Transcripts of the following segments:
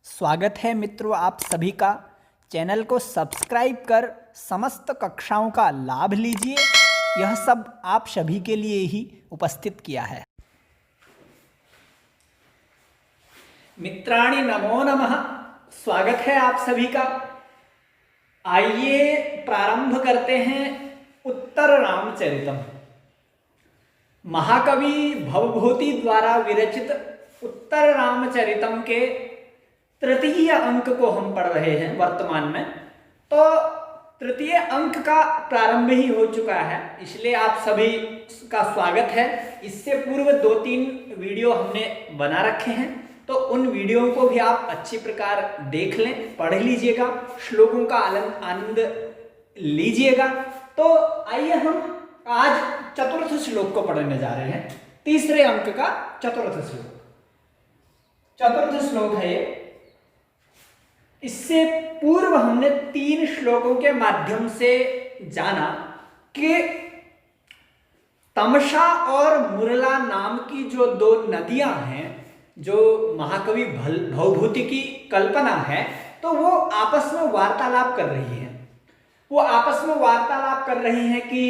स्वागत है मित्रों आप सभी का। चैनल को सब्सक्राइब कर समस्त कक्षाओं का लाभ लीजिए। यह सब आप सभी के लिए ही उपस्थित किया है। मित्राणि नमो नमः। स्वागत है आप सभी का। आइए प्रारंभ करते हैं उत्तर रामचरितम। महाकवि भवभूति द्वारा विरचित उत्तर रामचरितम के तृतीय अंक को हम पढ़ रहे हैं वर्तमान में। तो तृतीय अंक का प्रारंभ ही हो चुका है, इसलिए आप सभी का स्वागत है। इससे पूर्व 2-3 वीडियो हमने बना रखे हैं, तो उन वीडियो को भी आप अच्छी प्रकार देख लें, पढ़ लीजिएगा, श्लोकों का आनंद लीजिएगा। तो आइए हम आज चतुर्थ श्लोक को पढ़ने जा रहे हैं। तीसरे अंक का चतुर्थ श्लोक है ये। इससे पूर्व हमने 3 श्लोकों के माध्यम से जाना कि तमसा और मुरला नाम की जो 2 नदियां हैं, जो महाकवि भवभूति की कल्पना है, तो वो आपस में वार्तालाप कर रही हैं। वो आपस में वार्तालाप कर रही हैं कि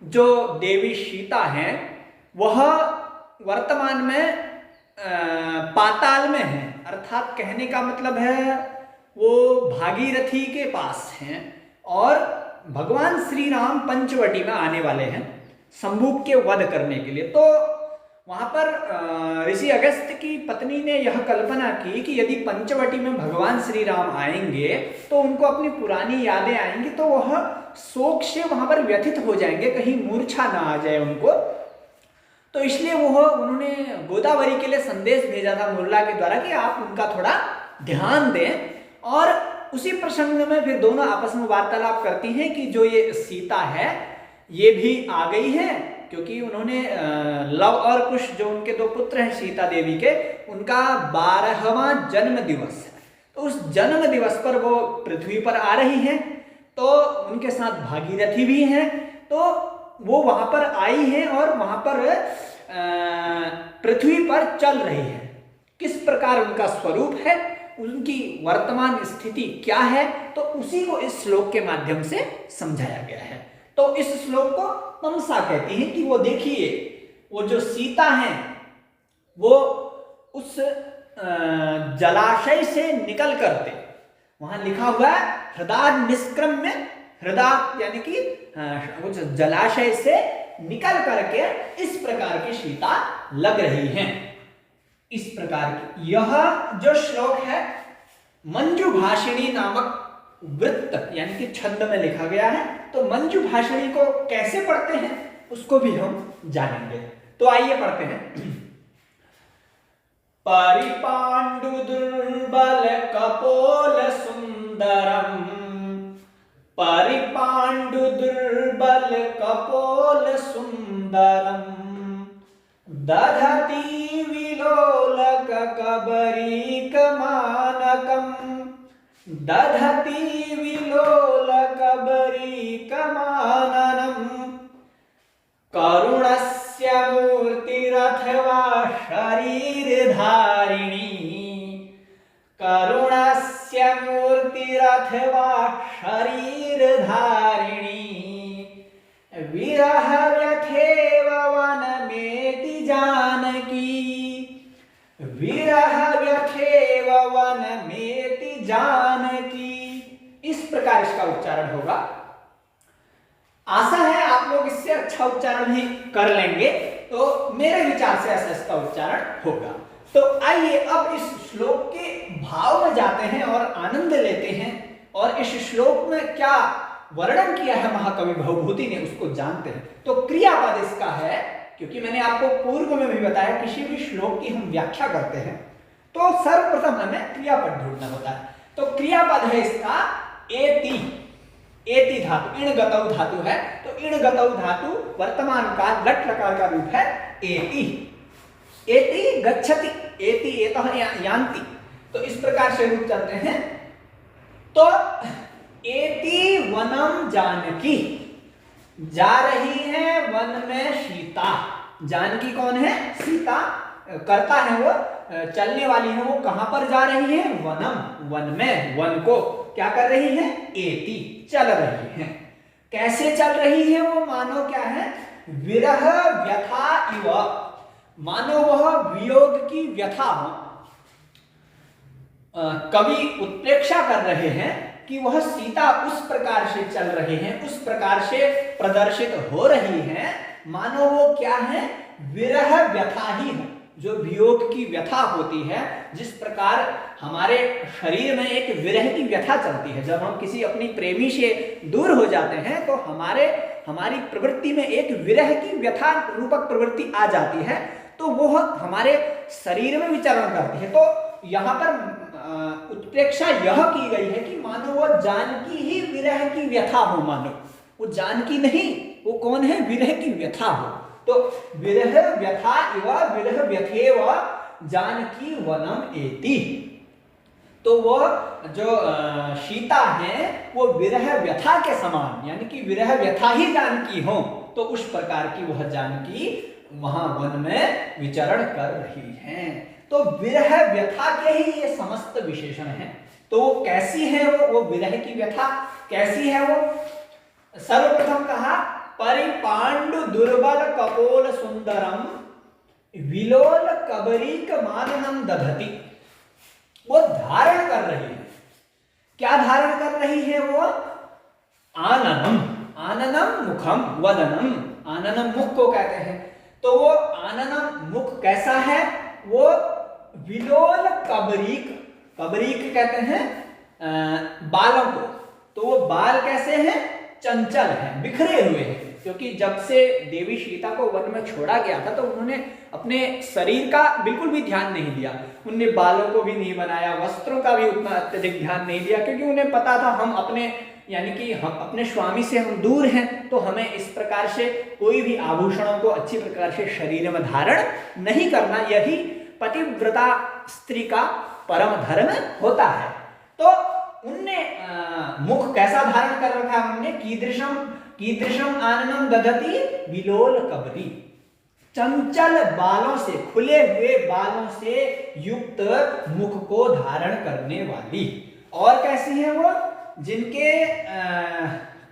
जो देवी सीता हैं वह वर्तमान में पाताल में है, अर्थात कहने का मतलब है वो भागीरथी के पास हैं और भगवान श्री राम पंचवटी में आने वाले हैं शंभुक के वध करने के लिए। तो वहां पर ऋषि अगस्त्य की पत्नी ने यह कल्पना की कि यदि पंचवटी में भगवान श्री राम आएंगे तो उनको अपनी पुरानी यादें आएंगी, तो वह शोक से वहां पर व्यथित हो जाएंगे, कहीं मूर्छा ना आ जाए उनको। तो इसलिए उन्होंने गोदावरी के लिए संदेश भेजा था मुरला के द्वारा कि आप उनका थोड़ा ध्यान दें। और उसी प्रसंग में फिर दोनों आपस में वार्तालाप करती हैं कि जो ये सीता है ये भी आ गई है, क्योंकि उन्होंने लव और कुश जो उनके 2 पुत्र हैं सीता देवी के, उनका 12वां जन्म दिवस है। तो उस जन्म दिवस पर वो पृथ्वी पर आ रही हैं, तो उनके साथ भागीरथी भी हैं। तो वो वहां पर आई हैं और वहां पर पृथ्वी पर चल रही है। किस प्रकार उनका स्वरूप है, उनकी वर्तमान स्थिति क्या है, तो उसी को इस श्लोक के माध्यम से समझाया गया है। तो इस श्लोक को तमसा कहती हैं कि वो देखिए वो जो सीता हैं वो उस जलाशय से निकल करते, वहां लिखा हुआ है हृदय निष्क्रम्य, हृदय यानी कि उस जलाशय से निकल करके इस प्रकार की सीता लग रही हैं। इस प्रकार की यह जो श्लोक है मंजू भाषिणी नामक वृत्त यानी कि छंद में लिखा गया है। तो मंजू भाषिणी को कैसे पढ़ते हैं उसको भी हम जानेंगे। तो आइए पढ़ते हैं। परिपांडु दुर्बल कपोल सुंदरम, परिपांडु दुर्बल कपोल सुंदरम, दधति विलोलक कबरीक मानकम, दधति विलोलक कबरीक माननम, करुणस्य मूर्तिरथवा शरीरधारिणी, करुणस्य मूर्तिरथवा शरीरधारिणी, विरह व्यथेव वनमेति जानकी, विरह व्यथेव वनमेति जानकी। इस प्रकार इसका उच्चारण होगा। आशा है आप लोग इससे अच्छा उच्चारण भी कर लेंगे, तो मेरे विचार से ऐसा इसका उच्चारण होगा। तो आइए अब इस श्लोक के भाव में जाते हैं और आनंद लेते हैं, और इस श्लोक में क्या वर्णन किया है महाकवि भवभूति ने उसको जानते हैं। तो क्रियापद इसका है, क्योंकि मैंने आपको पूर्व में भी बताया किसी भी श्लोक की हम व्याख्या करते हैं तो सर्वप्रथम हमें क्रियापद ढूंढना होता है। तो क्रियापद है इसका एति, एति धातु, इण गतौ धातु है। तो इण गतौ धातु वर्तमान काल लट लकार का रूप है एति। एति गच्छति, एति एतः यान्ति। तो इस प्रकार से रूप चलते हैं। तो एति वनम जानकी, जा रही है वन में सीता। जानकी कौन है? सीता। करता है, वो चलने वाली है, वो कहां पर जा रही है? वनम, वन में, वन को क्या कर रही है? एति, चल रही है। कैसे चल रही है वो? मानो क्या है? विरह व्यथा इव, मानो वह वियोग की व्यथा हो। कवि उत्प्रेक्षा कर रहे हैं कि वह सीता उस प्रकार से चल रहे हैं, उस प्रकार से प्रदर्शित हो रही है, मानो वो क्या है? विरह व्यथा ही है, जो वियोग की व्यथा होती है। जिस प्रकार हमारे शरीर में एक विरह की व्यथा चलती है, जब हम किसी अपनी प्रेमी से दूर हो जाते हैं तो हमारी प्रवृत्ति में एक विरह की व्यथा रूपक प्रवृत्ति आ जाती है, तो वह हमारे शरीर में विचरण करती है। तो यहाँ पर उत्प्रेक्षा यह की गई है कि मानो वह जानकी ही विरह की व्यथा हो, मानो वो जानकी नहीं, वो कौन है? विरह की व्यथा हो। तो विरह व्यथा इव विरह व्यथेव जानकी वनम एति, तो वह जो सीता है वो विरह व्यथा के समान, यानी कि विरह व्यथा ही जानकी हो, तो उस प्रकार की वह जानकी वहां वन में विचरण कर रही है। तो विरह व्यथा के ही ये समस्त विशेषण हैं। तो वो कैसी है? वो विरह की व्यथा कैसी है? वो सर्वप्रथम कहा परिपांडु दुर्बल कपोल सुंदरम विलोल कबरीक माननम दधति, वो धारण कर रही है। क्या धारण कर रही है वो? आननम, आननम मुखम वदनम, आननम मुख को कहते हैं। तो वो आननम मुख कैसा है? वो विलोल कबरीक, कबरीक कहते हैं बालों को, तो वो बाल कैसे हैं? चंचल हैं, बिखरे हुए हैं, क्योंकि जब से देवी सीता को वन में छोड़ा गया था तो उन्होंने अपने शरीर का बिल्कुल भी ध्यान नहीं दिया, उनने बालों को भी नहीं बनाया, वस्त्रों का भी उतना अत्यधिक ध्यान नहीं दिया, क्योंकि उन्हें पता था हम अपने, यानी कि हम अपने स्वामी से हम दूर हैं, तो हमें इस प्रकार से कोई भी आभूषणों को अच्छी प्रकार से शरीर में धारण नहीं करना, यही पतिव्रता स्त्री का परम धर्म होता है। तो उनने मुख कैसा धारण कर रखा है? उनने कीदृशम आननम दधति विलोल कबरी, चंचल बालों से, खुले हुए बालों से युक्त मुख को धारण करने वाली। और कैसी है वो? जिनके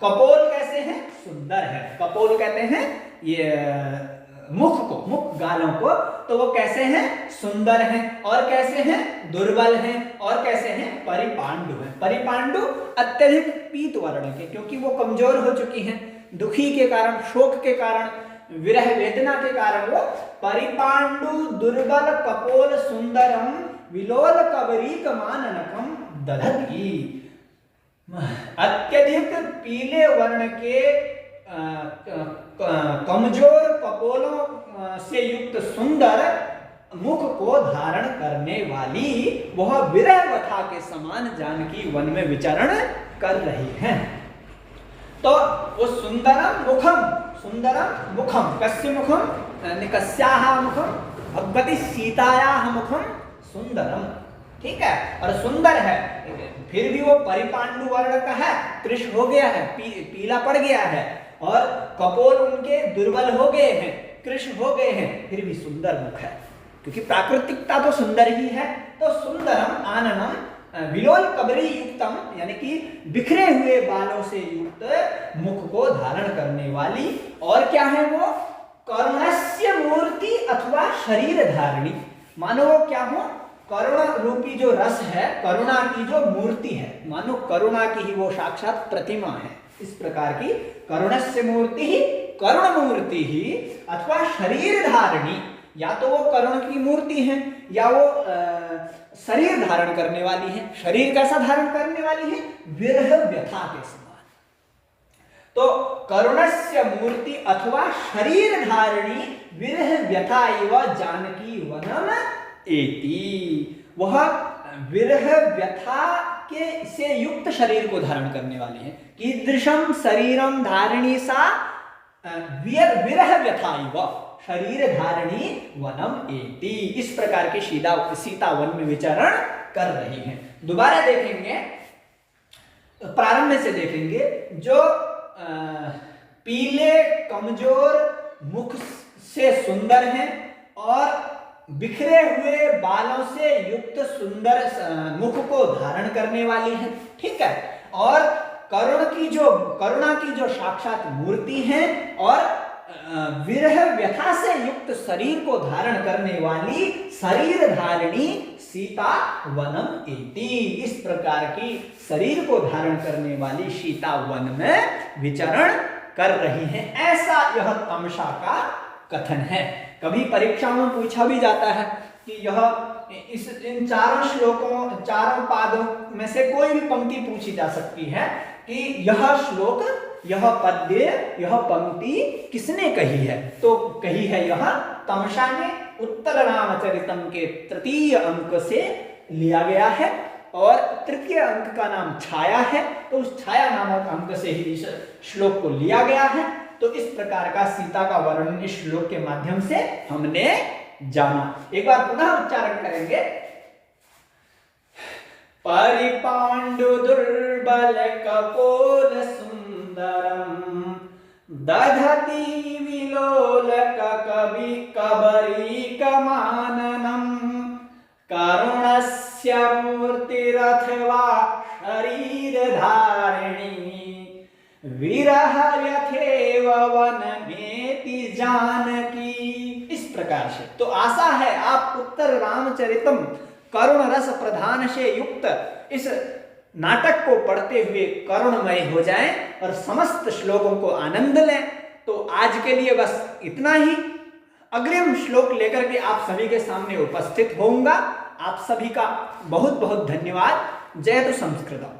कपोल कैसे हैं? सुंदर है। कपोल कहते हैं ये मुख को, मुख गालों को, तो वो कैसे हैं? सुंदर हैं। और कैसे हैं? दुर्बल हैं। और कैसे हैं? परिपांडु हैं। परिपांडु अत्यधिक पीत वर्ण के, क्योंकि वो कमजोर हो चुकी हैं, दुखी के कारण, शोक के कारण, विरह वेदना के कारण वो परिपांडु दुर्बल कपोल सुंदरम विलोल कबरीक माननकम दधति, अत्यधिक पीले वर्ण के कमजोर कपोलों से युक्त सुंदर मुख को धारण करने वाली वह विरह व्यथा के समान जानकी वन में विचरण कर रही हैं। तो वो सुंदरम मुखम, कस्य मुखम? कस्याः मुखम? भगवती सीतायाः मुखम सुंदरम, ठीक है। और सुंदर है, फिर भी वो परिपांडु वर्ण का है, कृश हो गया है, पीला पड़ गया है, और कपोल उनके दुर्बल हो गए हैं, कृश हो गए हैं, फिर भी सुंदर मुख है, क्योंकि प्राकृतिकता तो सुंदर ही है। तो सुंदरम आननम विलोल कबरी युक्तम, यानी कि बिखरे हुए बालों से युक्त मुख को धारण करने वाली। और क्या है वो? करुणस्य मूर्ति अथवा शरीर धारिणी, मानो वो क्या हो? करुणा रूपी जो रस है, करुणा की जो मूर्ति है, मानो करुणा की ही वो साक्षात प्रतिमा है। इस प्रकार की करुणस्य मूर्ति ही, करुण मूर्ति ही, अथवा शरीर धारिणी, या तो वो करुण की मूर्ति है या वो शरीर धारण करने वाली है। शरीर कैसा धारण करने वाली है? विरह व्यथा के समान। तो करुणस्य मूर्ति अथवा शरीर धारिणी विरह व्यथा इव जानकी वनम एति, वह विरह व्यथा के से युक्त शरीर को धारण करने वाली है। कीदृशम शरीरम धारिणी सा विरह व्यथा इव शरीर धारिणी वनम एति, इस प्रकार के सीता वन में विचरण कर रही हैं। दोबारा देखेंगे, प्रारंभ से देखेंगे, जो पीले कमजोर मुख से सुंदर हैं और बिखरे हुए बालों से युक्त सुंदर मुख को धारण करने वाली है, ठीक है। और करुणा की जो साक्षात मूर्ति है और विरह व्यथा से युक्त शरीर को धारण करने वाली शरीर धारिणी सीता वनम इति। इस प्रकार की शरीर को धारण करने वाली सीता वन में विचरण कर रही हैं, ऐसा यह तमसा का कथन है। कभी परीक्षा में पूछा भी जाता है कि इन चारों श्लोकों, चारों पादों में से कोई भी पंक्ति पूछी जा सकती है कि यह श्लोक, यह पद्य, यह पंक्ति किसने कही है, तो कही है यह तमसा ने। उत्तर रामचरितम के तृतीय अंक से लिया गया है और तृतीय अंक का नाम छाया है, तो उस छाया नामक अंक से ही इस श्लोक को लिया गया है। तो इस प्रकार का सीता का वर्णन इस श्लोक के माध्यम से हमने जाना। एक बार पुनः उच्चारण करेंगे। परिपांडु दुर्बल कपोल सुंदरम दधति विलोलक कवि कबरीक माननम करुणस्य मूर्तिरथवा शरीर धारिणी विरह यथेव वनमेति जानकी। इस प्रकार से तो आशा है आप उत्तर रामचरितम करुण रस प्रधान से युक्त इस नाटक को पढ़ते हुए करुणमय हो जाएं और समस्त श्लोकों को आनंद लें। तो आज के लिए बस इतना ही। अग्रिम श्लोक लेकर के आप सभी के सामने उपस्थित होऊंगा। आप सभी का बहुत बहुत धन्यवाद। जय तो संस्कृत।